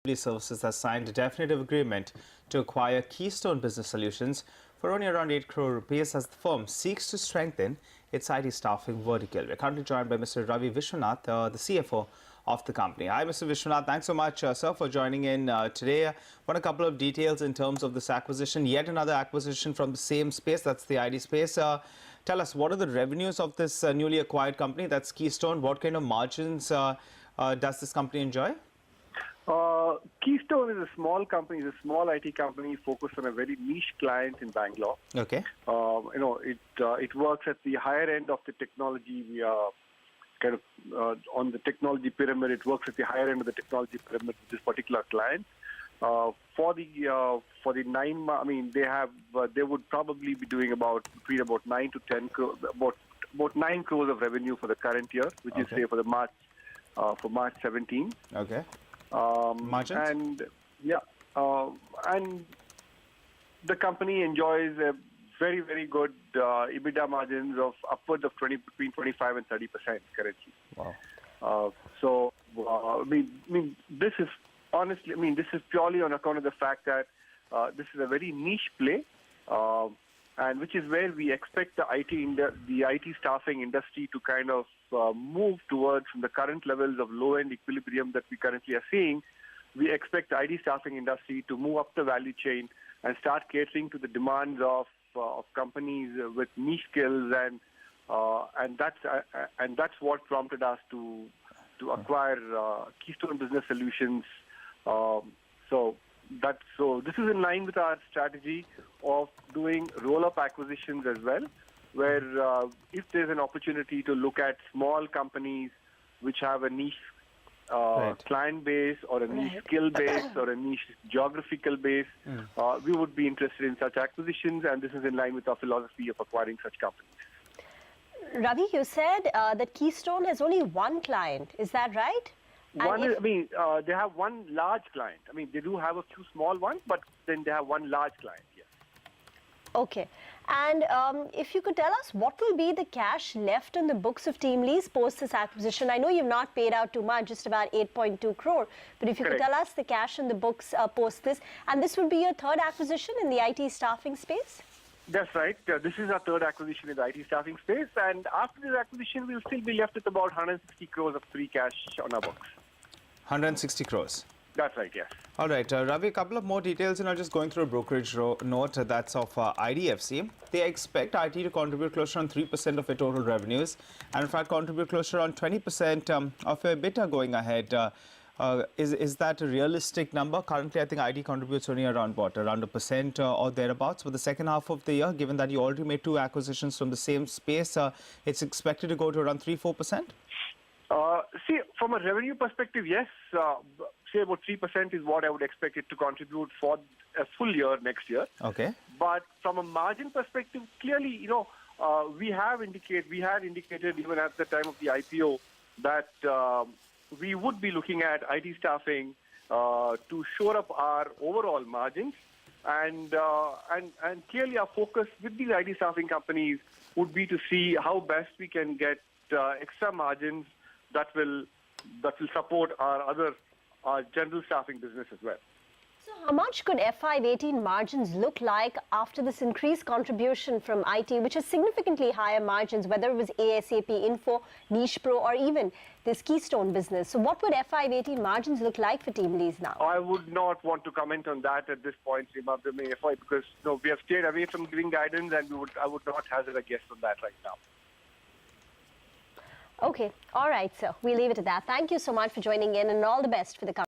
Services has signed a definitive agreement to acquire Keystone Business Solutions for only around 8 crore rupees as the firm seeks to strengthen its IT staffing vertical. We're currently joined by Mr. Ravi Vishwanath, the CFO of the company. Hi, Mr. Vishwanath. Thanks so much, sir, for joining in today. Want a couple of details in terms of this acquisition. Yet another acquisition from the same space, that's the IT space. Tell us, what are the revenues of this newly acquired company, that's Keystone? What kind of margins does this company enjoy? Keystone is a small company, is a small IT company focused on a very niche client in Bangalore. Okay. It works at the higher end of the technology. We are kind of on the technology pyramid. It works at the higher end of the technology pyramid with this particular client. For the 9 months, I mean, they would probably be doing between 9 to 10 crore, about 9 crores of revenue for the current year, which is say for March 17. Okay. Margins? And the company enjoys a very, very good EBITDA margins of upwards of between 25 and 30% currently. Wow. This is honestly, this is purely on account of the fact that this is a very niche play, and which is where we expect the IT staffing industry to kind of move towards from the current levels of low-end equilibrium that we currently are seeing. We expect the IT staffing industry to move up the value chain and start catering to the demands of companies with niche skills, and that's what prompted us to acquire Keystone Business Solutions. So this is in line with our strategy of doing roll-up acquisitions as well, where if there's an opportunity to look at small companies which have a niche client base or a niche skill base or a niche geographical base, we would be interested in such acquisitions, and this is in line with our philosophy of acquiring such companies. Ravi, you said that Keystone has only one client. Is that right? They have one large client. They do have a few small ones, but then they have one large client, yes. Okay. And if you could tell us what will be the cash left on the books of Teamlease post this acquisition? I know you've not paid out too much, just about 8.2 crore. But if you could tell us the cash on the books post this, and this would be your third acquisition in the IT staffing space? That's right. This is our third acquisition in the IT staffing space. And after this acquisition, we'll still be left with about 160 crores of free cash on our books. 160 crores. That's right, yes. All right, Ravi, a couple of more details, just going through a brokerage note that's of IDFC. They expect IT to contribute closer on 3% of their total revenues, and in fact contribute closer on 20% of their EBITDA going ahead. Is that a realistic number? Currently, I think IT contributes only around 1% or thereabouts for the second half of the year, given that you already made 2 acquisitions from the same space. It's expected to go to around 3-4%? See, from a revenue perspective, yes. Say about 3% is what I would expect it to contribute for a full year next year. Okay. But from a margin perspective, clearly, we had indicated even at the time of the IPO that we would be looking at IT staffing to shore up our overall margins, and clearly our focus with these IT staffing companies would be to see how best we can get extra margins that will support our general staffing business as well. So how much could FY18 margins look like after this increased contribution from IT, which has significantly higher margins, whether it was ASAP, Info, Niche Pro, or even this Keystone business? So what would FY18 margins look like for Teamlease now? I would not want to comment on that at this point, Seema, because we have stayed away from giving guidance, and I would not hazard a guess on that right now. Okay. All right, sir. We'll leave it at that. Thank you so much for joining in, and all the best for the company.